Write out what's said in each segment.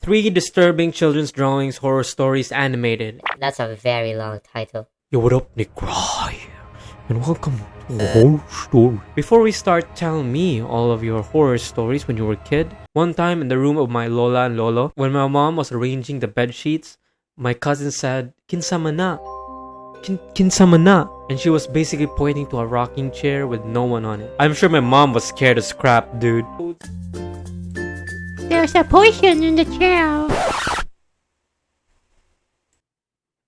3 disturbing children's drawings horror stories animated. That's a very long title. Yo, what up, NicRaah here, and welcome to a horror story. Before we start, tell me all of your horror stories when you were a kid. One time in the room of my Lola and Lolo, when my mom was arranging the bed sheets, my cousin said, "Kinsama na? Kinsama na?" And she was basically pointing to a rocking chair with no one on it. I'm sure my mom was scared as crap, dude. There's a poison in the chair.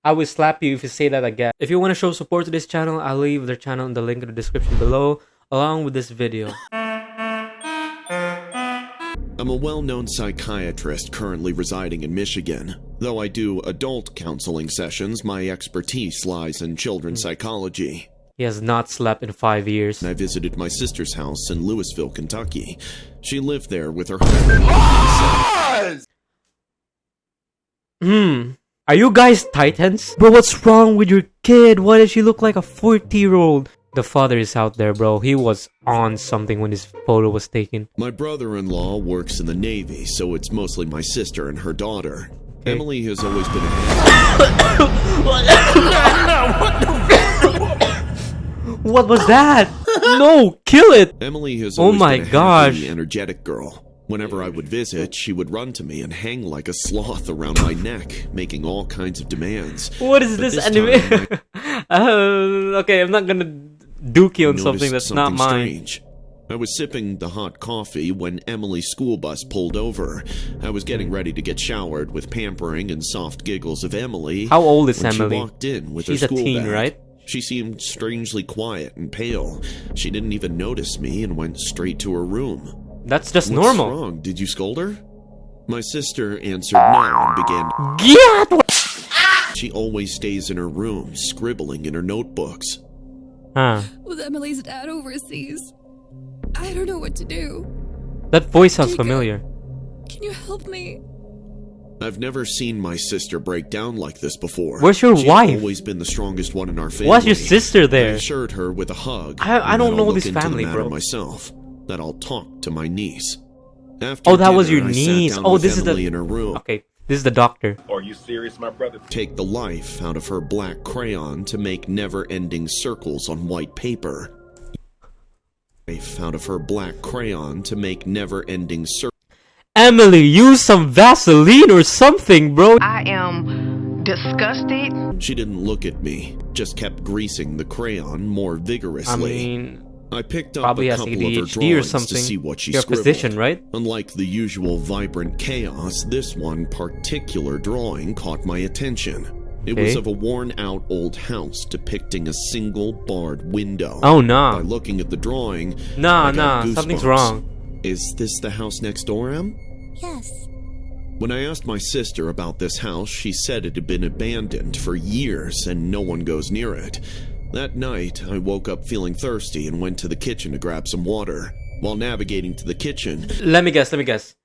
I will slap you if you say that again. If you want to show support to this channel, I'll leave their channel in the link in the description below, along with this video. I'm a well-known psychiatrist currently residing in Michigan. Though I do adult counseling sessions, my expertise lies in children's psychology. He has not slept in 5 years. I visited my sister's house in Louisville, Kentucky. She lived there with her husband. Are you guys Titans? Bro, what's wrong with your kid? Why does she look like a 40-year-old? The father is out there, bro. He was on something when his photo was taken. My brother-in-law works in the Navy, so it's mostly my sister and her daughter. Okay. Emily has always been What was that? No, kill it! Emily has always been a gosh. happy, energetic girl. Whenever I would visit, she would run to me and hang like a sloth around my neck, making all kinds of demands. What is this anime? Okay, I'm not gonna duke you on something that's not mine. Strange. I was sipping the hot coffee when Emily's school bus pulled over. I was getting ready to get showered with pampering and soft giggles of Emily. How old is when Emily? She walked in with She's her school a teen, bag. right? She seemed strangely quiet and pale. She didn't even notice me and went straight to her room. That's just normal. What's wrong? Did you scold her? My sister answered no and began. She always stays in her room, scribbling in her notebooks. With Emily's dad overseas, I don't know what to do. That voice sounds familiar. Can you help me? I've never seen my sister break down like this before. Where's your wife? She's always been the strongest one in our family. Why's your sister there? I assured her with a hug. I don't know this into family, the matter bro. Myself, that I'll talk to my niece. After That was your dinner, I niece. sat down with This is Emily the. in her room. Okay, this is the doctor. Are you serious, my brother? Take the life out of her black crayon to make never-ending circles on white paper. Life out of her black crayon to make never-ending circles. Emily, use some Vaseline or something, bro. I am disgusted. She didn't look at me, just kept greasing the crayon more vigorously. I mean, I picked up probably a has couple of her ADHD or drawings something. to see what she You're a scribbled. physician, right? Unlike the usual vibrant chaos, this one particular drawing caught my attention. It was of a worn-out old house depicting a single barred window. Oh, nah. By looking at the drawing, Nah, I got something's goosebumps. wrong. Is this the house next door, Em? Yes. When I asked my sister about this house, she said it had been abandoned for years and no one goes near it. That night, I woke up feeling thirsty and went to the kitchen to grab some water. While navigating to the kitchen... Let me guess.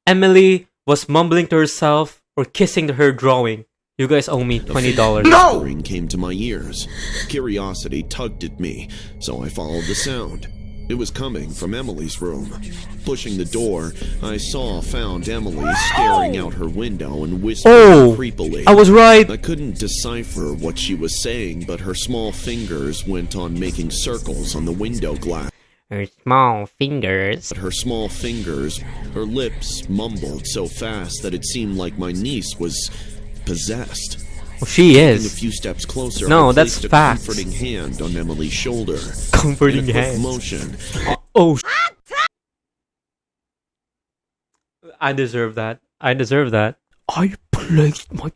Emily was mumbling to herself or kissing to her drawing. You guys owe me $20. Whispering came to my ears. Curiosity tugged at me, so I followed the sound. It was coming from Emily's room. Pushing the door, I found Emily staring out her window and whispering creepily. I was right. I couldn't decipher what she was saying, but her small fingers went on making circles on the window glass. Her small fingers. Her lips mumbled so fast that it seemed like my niece was possessed. Well, she Taking is. a few steps closer, No, I that's placed a facts. comforting hand on Emily's shoulder. Comforting In a quick hand. motion. I deserve that. I Placed my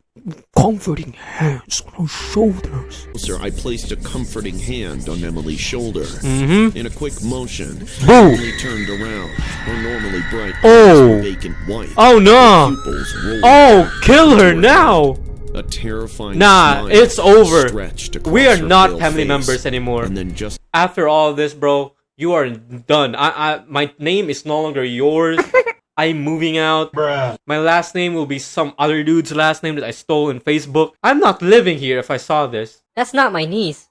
comforting hands on her shoulders. Sir, I placed a comforting hand on Emily's shoulder. In a quick motion, Emily turned around. Her normally bright eyes were vacant white. Oh no! Pupils rolled Oh, back kill her toward now! A terrifying Nah, smile it's over. stretched across We are her not pale family face. members anymore. And then just After all this, bro, you are done. My name is no longer yours. I'm moving out. Bruh. My last name will be some other dude's last name that I stole in Facebook. I'm not living here if I saw this. That's not my niece.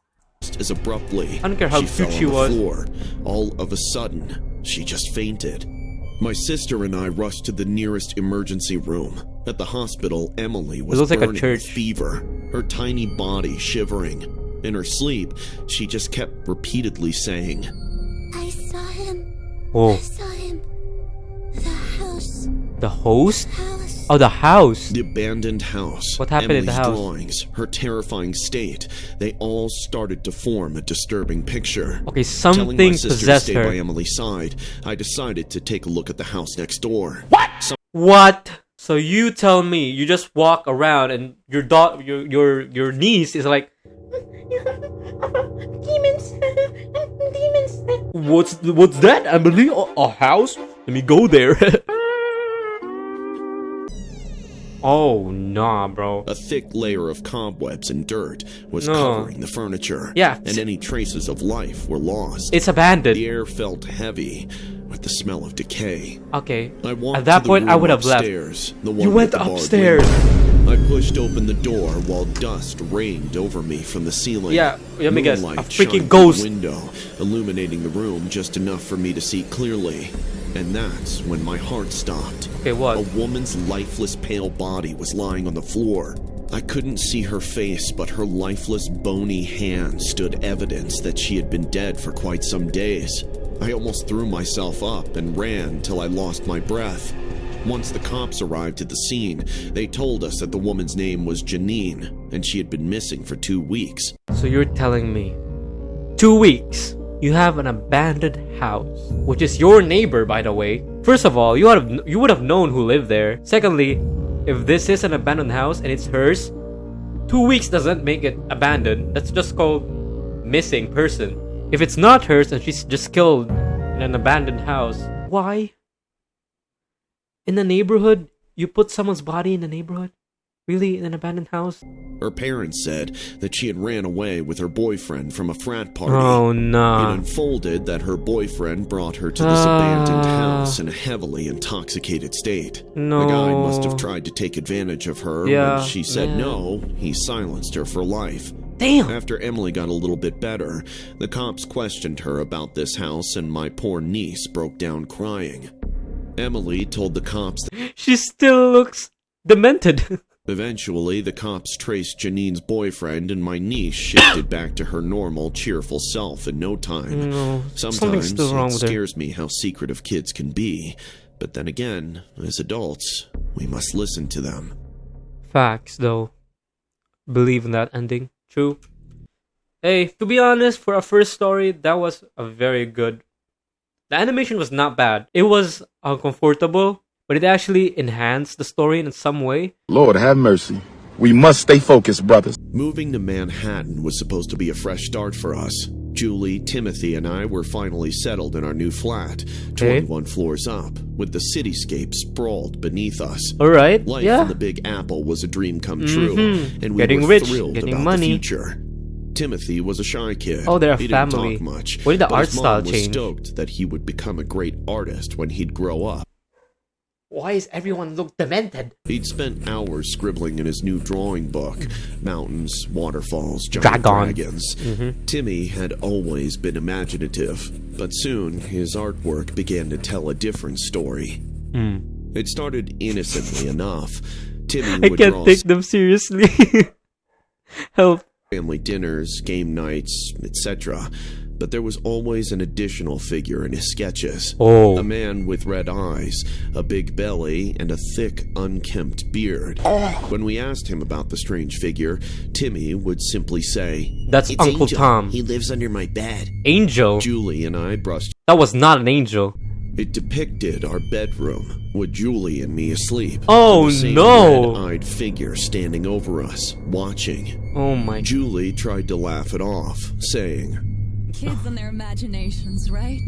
as abruptly, I don't care how she fell cute on she the was. floor. All of a sudden, she just fainted. My sister and I rushed to the nearest emergency room. At the hospital, Emily was looks like a burning church. with fever, her tiny body shivering. In her sleep, she just kept repeatedly saying, I saw him. Oh, I saw him. The house. the host? House. Oh, the house. the abandoned house, What happened in the Emily's house? drawings, her terrifying state, they all started to form a disturbing picture. Okay, Telling my something sister to possessed stay by her. Emily's side, I decided to take a look at the house next door. What? So you tell me you just walk around and your niece is like, Demons. Demons. what's that, Emily? A house? Let me go there. Oh nah, bro. A thick layer of cobwebs and dirt was No. covering the furniture. Yeah. And any traces of life were lost. It's abandoned. The air felt heavy with the smell of decay. Okay. I walked At that to the point, I room would have left. upstairs, the one You with went the barred upstairs. window. I pushed open the door while dust rained over me from the ceiling. Yeah, let me guess. A Moonlight freaking shined through ghost. the window, illuminating the room just enough for me to see clearly. And that's when my heart stopped. Okay, what? A woman's lifeless pale body was lying on the floor. I couldn't see her face, but her lifeless bony hand stood evidence that she had been dead for quite some days. I almost threw myself up and ran till I lost my breath. Once the cops arrived at the scene, they told us that the woman's name was Janine, and she had been missing for 2 weeks. So you're telling me 2 weeks you have an abandoned house, which is your neighbor, by the way. First of all, you would have known who lived there. Secondly, if this is an abandoned house and it's hers, 2 weeks doesn't make it abandoned. That's just called missing person. If it's not hers and she's just killed in an abandoned house, why? In the neighborhood, you put someone's body in the neighborhood? Really? In an abandoned house? Her parents said that she had ran away with her boyfriend from a frat party. Oh, It no. unfolded that her boyfriend brought her to this abandoned house in a heavily intoxicated state. No. The guy must have tried to take advantage of her. Yeah, When she said yeah. no, he silenced her for life. Damn! After Emily got a little bit better, the cops questioned her about this house and my poor niece broke down crying. Emily told the cops that She still looks demented. eventually the cops traced Janine's boyfriend and my niece shifted back to her normal, cheerful self in no time. No, Sometimes something's still wrong it with her. scares me how secretive kids can be, but then again, as adults, we must listen to them. Facts, though. Believe in that ending. True. Hey, to be honest, for a first story, that was a very good. The animation was not bad. It was uncomfortable, but it actually enhanced the story in some way. Lord have mercy. We must stay focused, brothers. Moving to Manhattan was supposed to be a fresh start for us. Julie, Timothy, and I were finally settled in our new flat, 21 floors up, with the cityscape sprawled beneath us. Alright, Life yeah. in the Big Apple was a dream come true, and we Getting were rich, thrilled getting about money. the future. Timothy was a shy kid. Oh, they're a he family. Didn't talk much. When did the but art his style mom was change? stoked that he would become a great artist when he'd grow up. Why is everyone look demented? He'd spent hours scribbling in his new drawing book. Mountains, waterfalls, giant Dragon. dragons. Timmy had always been imaginative, but soon his artwork began to tell a different story. It started innocently enough. Timmy I would can't draw take them seriously. Help. family dinners, game nights, etc. But there was always an additional figure in his sketches. Oh. A man with red eyes, a big belly, and a thick, unkempt beard. When we asked him about the strange figure, Timmy would simply say, That's "It's Uncle Angel. Tom. He lives under my bed." Angel? Julie and I brushed. That was not an angel. It depicted our bedroom, with Julie and me asleep. Oh, and the same no. red-eyed figure standing over us, watching. Oh my. Julie tried to laugh it off, saying, Kids and their imaginations, right?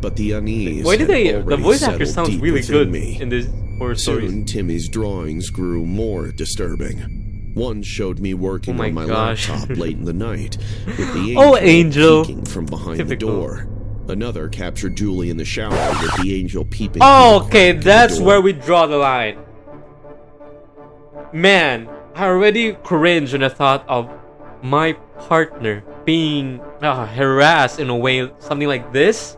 but the unease Why did had they? The already voice actor settled sounds deep really within good me. in this horror stories. Soon, Timmy's drawings grew more disturbing. One showed me working Oh my on my gosh. laptop late in the night, with the Oh, Angel. peeking from behind Typical. the door. Another captured Julie in the shower with the angel peeping. Oh, through the okay, crack in the that's door. where we draw the line. Man, I already cringe when I thought of my partner being harassed in a way, something like this.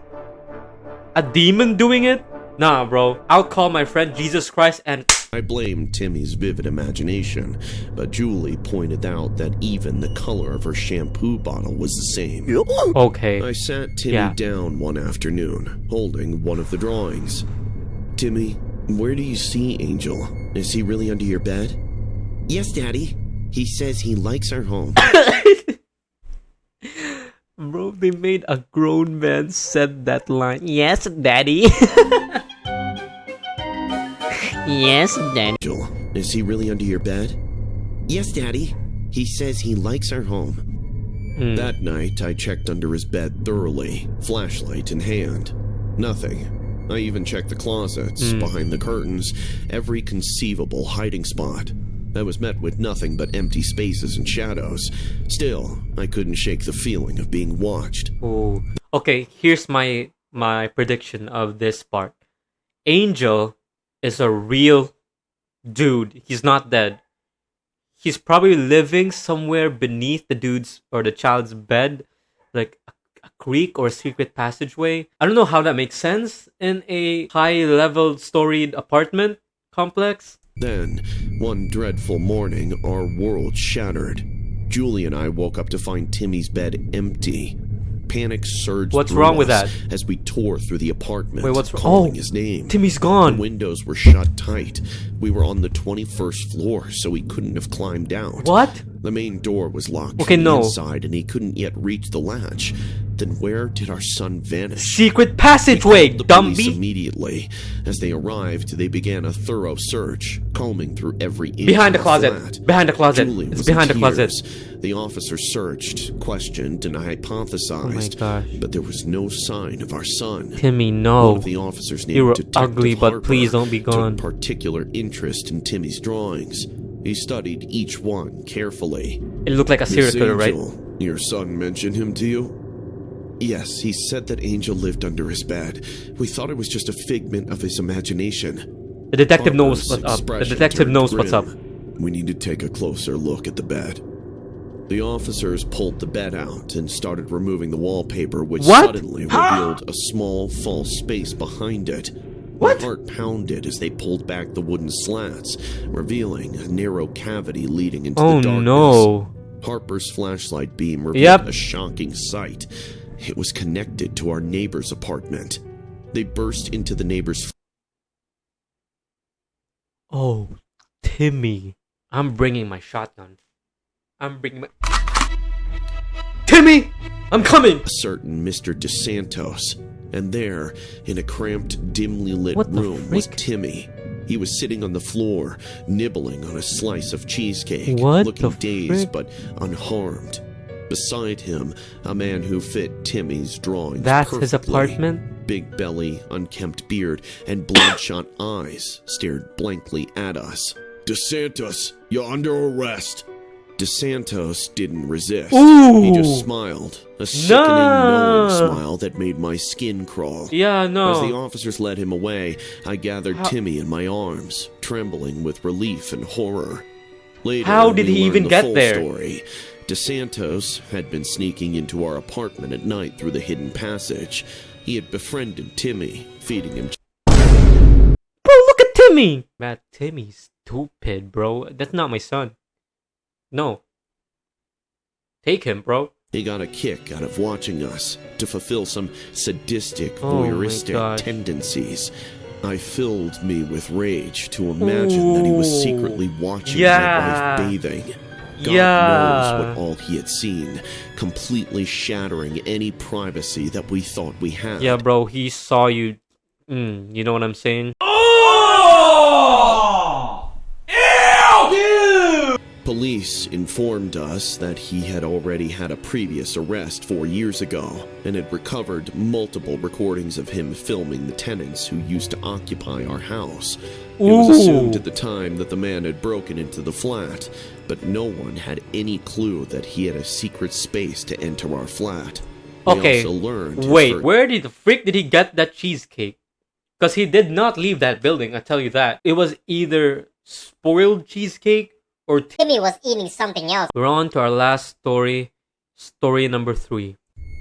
A demon doing it? Nah, bro. I'll call my friend Jesus Christ and... I blamed Timmy's vivid imagination, but Julie pointed out that even the color of her shampoo bottle was the same. Okay. I sat Timmy down one afternoon, holding one of the drawings. Timmy, where do you see Angel? Is he really under your bed? Yes, Daddy. He says he likes our home. Bro, they made a grown man said that line. Yes, Daddy. Yes, Daddy. Angel, is he really under your bed? Yes, Daddy. He says he likes our home. That night, I checked under his bed thoroughly, flashlight in hand. Nothing. I even checked the closets, behind the curtains, every conceivable hiding spot. I was met with nothing but empty spaces and shadows. Still, I couldn't shake the feeling of being watched. Oh. Okay, here's my prediction of this part. Angel is a real dude. He's not dead. He's probably living somewhere beneath the dude's or the child's bed, like a creek or a secret passageway. I don't know how that makes sense in a high-level storied apartment complex. Then, one dreadful morning, our world shattered. Julie and I woke up to find Timmy's bed empty. Panic surged What's through wrong with us that? as we tore through the apartment, Wait, what's wrong? calling his name. Timmy's gone. The windows were shut tight. We were on the 21st floor, so he couldn't have climbed out. What? The main door was locked Okay, from the no. inside, and he couldn't yet reach the latch. Then where did our son vanish? Secret passageway, We called the police Dumby. immediately. As they arrived, they began a thorough search, combing through every inch Behind the of closet. flat. Behind the closet. Julie It's was behind in the closet. tears. The officer searched, questioned, and hypothesized. Oh my gosh. But there was no sign of our son. Timmy, One no. of the officers You named were Detective ugly, but Harper please don't be gone. took particular interest in Timmy's drawings. He studied each one carefully. It looked like a serial Miss killer, right? Angel, your son mentioned him to you? Yes, he said that Angel lived under his bed. We thought it was just a figment of his imagination. The detective knows Harper's what's up. The expression detective turned knows what's up. grim. We need to take a closer look at the bed. The officers pulled the bed out and started removing the wallpaper, which What? suddenly revealed a small false space behind it. What? My heart pounded as they pulled back the wooden slats, revealing a narrow cavity leading into Oh the darkness. no. Harper's flashlight beam revealed Yep. a shocking sight. It was connected to our neighbor's apartment. They burst into the neighbor's. Oh, Timmy. I'm bringing my shotgun. I'm bringing my... Timmy! I'm coming! A certain Mr. DeSantos. And there, in a cramped, dimly lit What the room, was freak? Timmy. He was sitting on the floor, nibbling on a slice of cheesecake, What looking the dazed frick? but unharmed. Beside him, a man who fit Timmy's drawings That's his perfectly. apartment? Big belly, unkempt beard, and bloodshot eyes stared blankly at us. DeSantos, you're under arrest. DeSantos didn't resist. Ooh. He just smiled. A sickening, knowing smile that made my skin crawl. Yeah, As the no. officers led him away, I gathered Timmy in my arms, trembling with relief and horror. Later, How did we he learned even the get full there? Story. DeSantos had been sneaking into our apartment at night through the hidden passage. He had befriended Timmy, feeding him. Bro, look at Timmy! Man, Timmy's stupid, bro. That's not my son. No. Take him, bro. He got a kick out of watching us to fulfill some sadistic, Oh my voyeuristic gosh. tendencies. I filled me with rage to imagine that he was secretly watching Yeah. my wife bathing. God Yeah. knows what all he had seen, completely shattering any privacy that we thought we had. Yeah, bro, he saw you. You know what I'm saying? Police informed us that he had already had a previous arrest 4 years ago and had recovered multiple recordings of him filming the tenants who used to occupy our house. It was assumed at the time that the man had broken into the flat, but no one had any clue that he had a secret space to enter our flat. We Okay, also learned his wait, fir- where the freak did he get that cheesecake? Because he did not leave that building, I tell you that. It was either spoiled cheesecake or... Timmy was eating something else. We're on to our last story. Story number 3.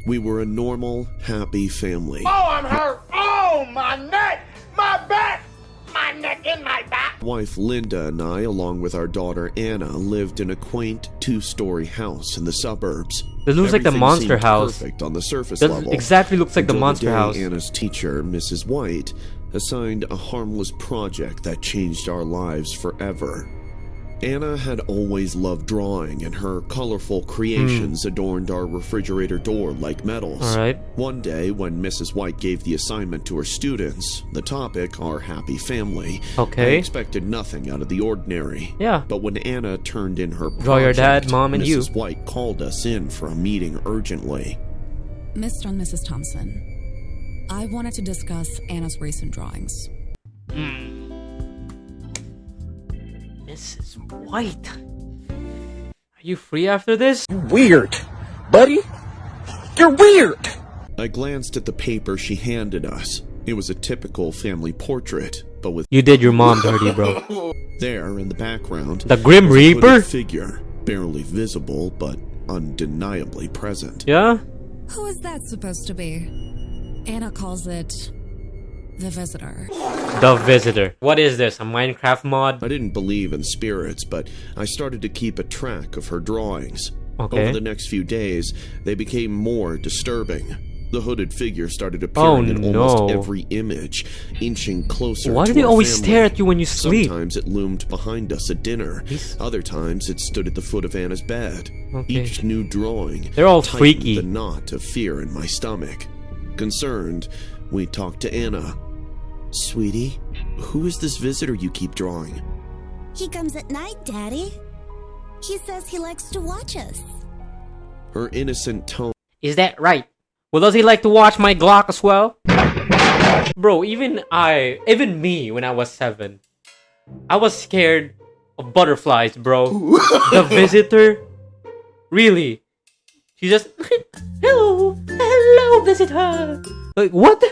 We were a normal, happy family. Oh, I'm hurt. Oh, my neck. My Wife Linda and I, along with our daughter Anna, lived in a quaint two-story house in the suburbs. It looks like the Everything monster seemed house. perfect on the surface That level. exactly looks like the until monster day house. Anna's teacher, Mrs. White, assigned a harmless project that changed our lives forever. Anna had always loved drawing, and her colorful creations adorned our refrigerator door like medals. Alright. One day, when Mrs. White gave the assignment to her students, the topic, our happy family, Okay. I expected nothing out of the ordinary. Yeah. But when Anna turned in her project, Draw your dad, mom, and Mrs. you. White called us in for a meeting urgently. Mr. and Mrs. Thompson, I wanted to discuss Anna's recent drawings. Mrs. White. Are you free after this? Weird, buddy. You're weird. I glanced at the paper she handed us. It was a typical family portrait, but with You did your mom dirty, bro. there in the background, The Grim was a hooded Reaper? figure, barely visible but undeniably present. Yeah? Who is that supposed to be? Anna calls it the Visitor. The Visitor. What is this? A Minecraft mod? I didn't believe in spirits, but I started to keep a track of her drawings. Okay. Over the next few days, they became more disturbing. The hooded figure started appearing in almost no. every image, inching closer Why to do they our always family. stare at you when you sleep? Sometimes it loomed behind us at dinner. He's- Other times it stood at the foot of Anna's bed. Okay. Each new drawing They're all tightened freaky. the knot of fear in my stomach. Concerned, we talked to Anna. Sweetie, who is this visitor you keep drawing? He comes at night, Daddy. He says he likes to watch us. Her innocent tone Is that right? Well, does he like to watch my Glock as well? Bro, even me when I was 7, I was scared of butterflies, bro. The Visitor? Really? She just, hello, visitor. Like, what?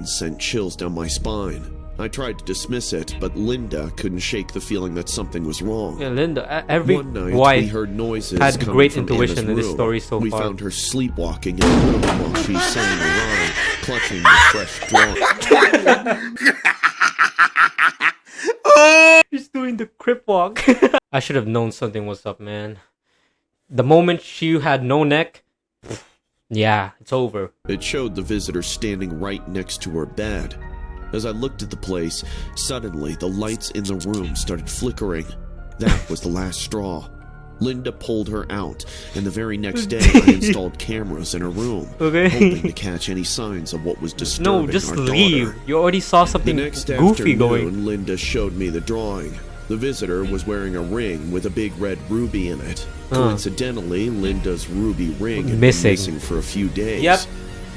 sent chills down my spine. I tried to dismiss it, but Linda couldn't shake the feeling that something was wrong. Yeah, Linda, every One night, we wife heard noises had coming great from intuition Anna's in this room. story so we far. found her sleepwalking in the room while she sang a rhyme, clutching the fresh drawing. She's doing the crip walk. I should have known something was up, man. The moment she had no neck, yeah, it's over. It showed the visitor standing right next to her bed. As I looked at the place, suddenly the lights in the room started flickering. That was the last straw. Linda pulled her out, and the very next day I installed cameras in her room, Okay. hoping to catch any signs of what was disturbing No, just our leave. daughter. You already saw The something next goofy afternoon, going. Linda showed me the drawing. The visitor was wearing a ring with a big red ruby in it. Coincidentally, Linda's ruby ring had been Missing. missing for a few days. Yep.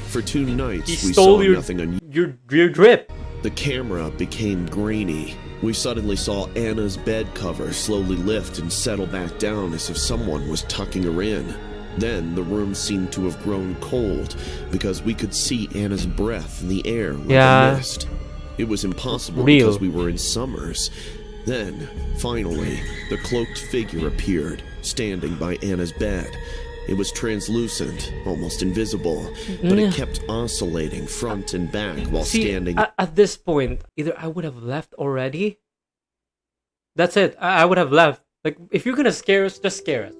For 2 nights, He we stole saw your, nothing unusual. your drip. The camera became grainy. We suddenly saw Anna's bed cover slowly lift and settle back down as if someone was tucking her in. Then the room seemed to have grown cold because we could see Anna's breath in the air like Yeah. a mist. It was impossible Real. because we were in summers. Then, finally, the cloaked figure appeared, standing by Anna's bed. It was translucent, almost invisible, but it kept oscillating front and back while See, standing. at this point, either I would have left already. That's it. I would have left. Like, if you're gonna scare us, just scare us.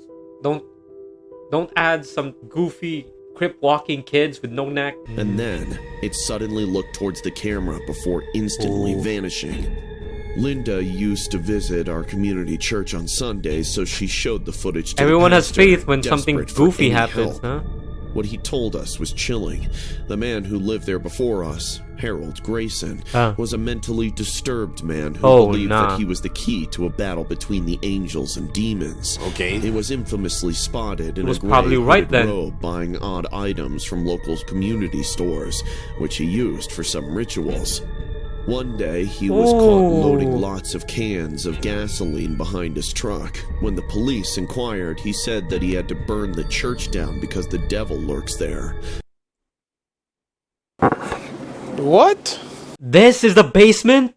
Don't add some goofy crip walking kids with no neck. And then, it suddenly looked towards the camera before instantly vanishing. Linda used to visit our community church on Sundays, so she showed the footage to Everyone the has pastor, faith when something desperate for goofy any happens, help. huh? What he told us was chilling. The man who lived there before us, Harold Grayson, was a mentally disturbed man who believed that he was the key to a battle between the angels and demons. Okay. He was infamously spotted in Was a gray probably right hooded then. robe buying odd items from local community stores, which he used for some rituals. One day, he was caught loading lots of cans of gasoline behind his truck. When the police inquired, he said that he had to burn the church down because the devil lurks there. What? This is the basement?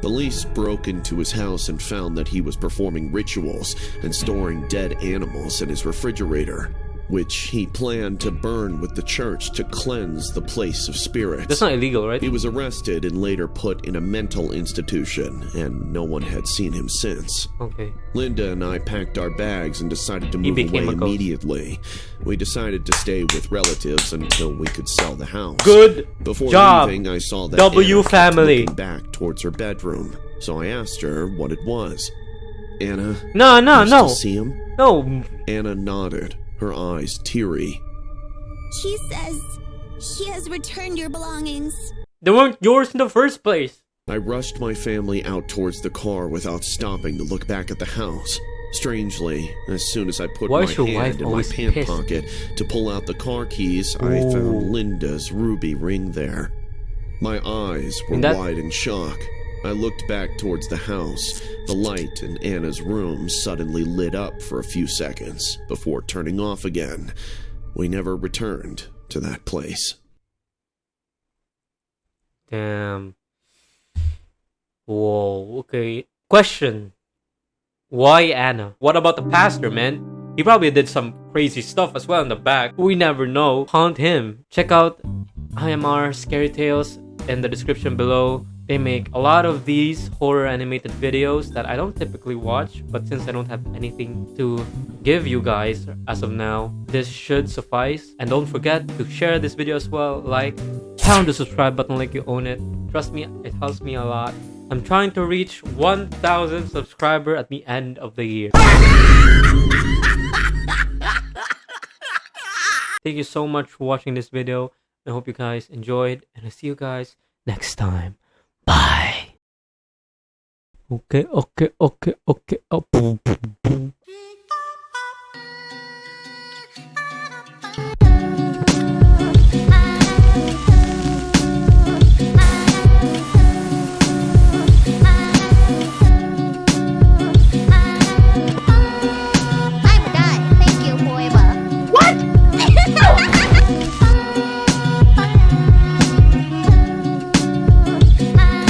Police broke into his house and found that he was performing rituals and storing dead animals in his refrigerator. which he planned to burn with the church to cleanse the place of spirits. That's not illegal, right? He was arrested and later put in a mental institution, and no one had seen him since. Okay. Linda and I packed our bags and decided to He move became away a ghost. immediately. We decided to stay with relatives until we could sell the house. Good Before job, leaving, I saw that W Anna kept family. looking back towards her bedroom, so I asked her what it was. Anna, No, you no. still see him? No. Anna nodded, her eyes teary. He says he has returned your belongings. They weren't yours in the first place. I rushed my family out towards the car without stopping to look back at the house. Strangely, as soon as I put Why my is your wife hand in my always pant pissed? pocket to pull out the car keys, I Ooh. found Linda's ruby ring there. My eyes were And that- wide in shock. I looked back towards the house. The light in Anna's room suddenly lit up for a few seconds before turning off again. We never returned to that place. Damn. Whoa, okay. Question. Why Anna? What about the pastor, man? He probably did some crazy stuff as well in the back. We never know. Haunt him. Check out IMR Scary Tales in the description below. They make a lot of these horror animated videos that I don't typically watch, but since I don't have anything to give you guys as of now, this should suffice. And don't forget to share this video as well, like, pound the subscribe button like you own it. Trust me, it helps me a lot. I'm trying to reach 1,000 subscribers at the end of the year. Thank you so much for watching this video. I hope you guys enjoyed, and I'll see you guys next time. Bye. Okay. Oh, boom, boom, boom.